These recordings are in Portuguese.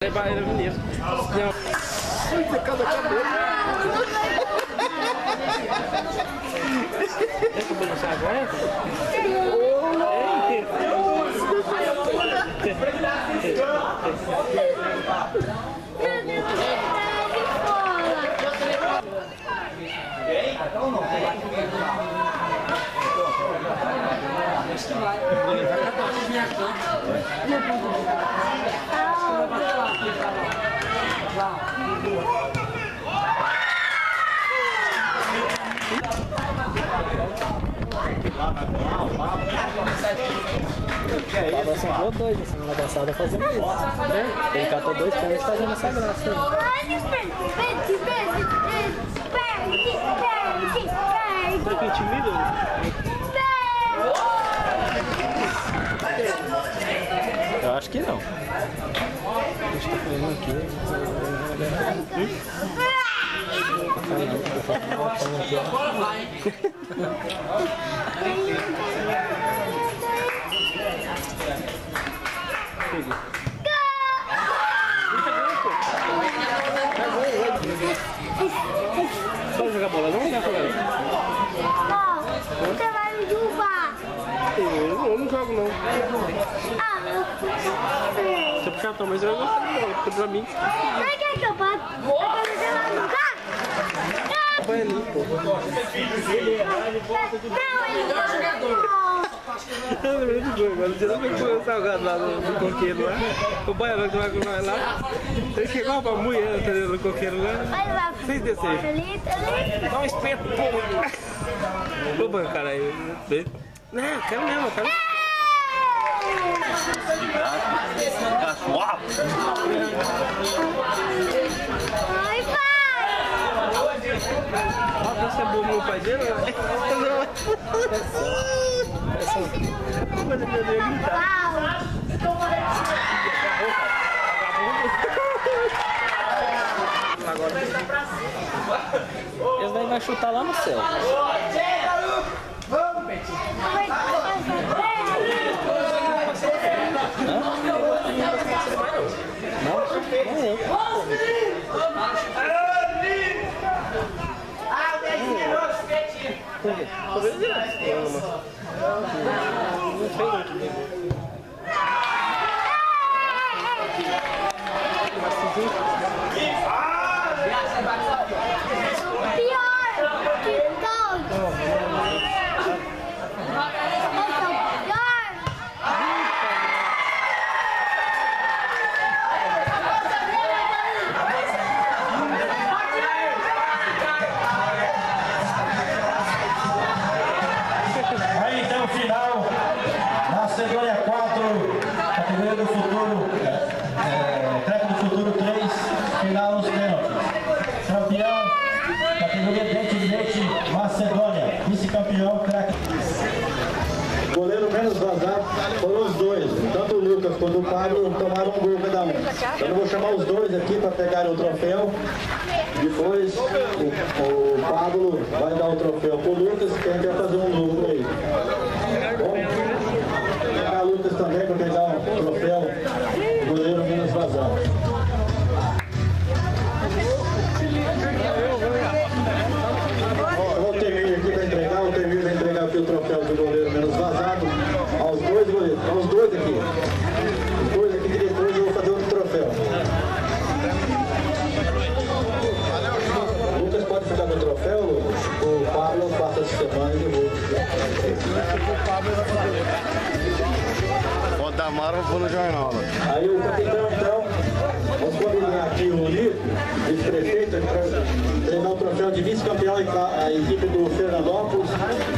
Era mineiro. Cada cabelo. Essa balança agora? Pablo são dois, na semana passada fazendo isso. Ele catou 2 pés fazendo essa graça aí. Tá com intimida? Eu acho que não. Deixa eu ver aqui. Só jogar bola não? Não, você vai me derrubar. eu não jogo não. Se eu puxar a tua mãe, você vai gostar de bola, porque pra mim. Você quer que eu passe? Eu quero você lá no carro? Vai ali, pô. Não, ele não jogador. Eu lembrei do jogo, mas você não foi comer o salgado lá no coqueiro lá. O baiano que vai com nós lá. Ele chegou pra mulher no coqueiro lá. Vai lá. Vocês desceram. Ali. Dá um espeto, pô. Vou bancar aí. Não, eu quero mesmo, eu quero. Ai, pai. Ah, você é bom meu pai dele? Não. Mas ele deu gritar. Agora Eles vai chutar lá no céu. Vamos, Peti. Não? Não Aí então, final, Macedônia 4, categoria do futuro, track do futuro 3, final nos pênaltis. Campeão, categoria dente, Macedônia, vice-campeão, craque. Goleiro menos vazado foram os dois, tanto o Lucas quanto o Pablo tomaram um gol cada um. Então eu vou chamar os dois aqui para pegarem o troféu. Depois o Pablo vai dar o troféu pro Lucas, quem quer fazer um lucro aí. Bom, o Lucas também para pegar o troféu goleiro menos vazado. O Temir aqui vai entregar, o Temir vai entregar aqui o troféu do goleiro menos vazado aos dois goleiros, aos dois aqui. Os dois aqui que depois eu vou fazer outro troféu. O Lucas pode ficar no troféu, o Pablo passa essa semana e devolve. Pode dar mara, eu vou no jornal. Aí o capitão então, vamos combinar aqui o Lito, vice-prefeito, para treinar o troféu de vice-campeão a equipe do Fernandópolis.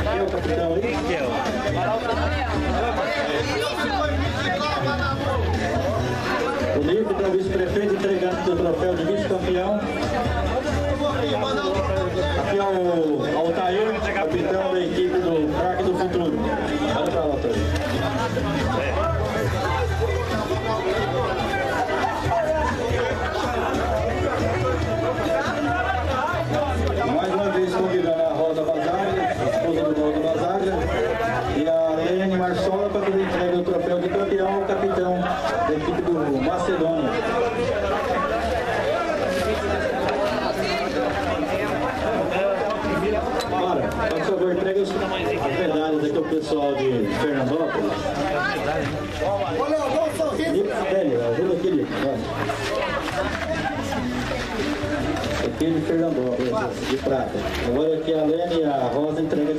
Quem é o capitão aí? O Lito, então, vice-prefeito, entregando o troféu de vice-campeão. Aqui é o Altair, capitão da equipe do Craque do Futuro. Olha pra lá, Altair. Mais uma vez convidando a Rosa Bazaga, esposa do Valdo Bazaga, e a Helene Marsola para que ele entregue o troféu de campeão ao capitão da equipe do Macedônia. entrega as medalhas aqui ao pessoal de Fernandópolis. Olha, dá um sorriso. Dele, ajuda aqui, Lico. Aqui de Fernandópolis, de prata. Agora aqui a Lene e a Rosa entregam.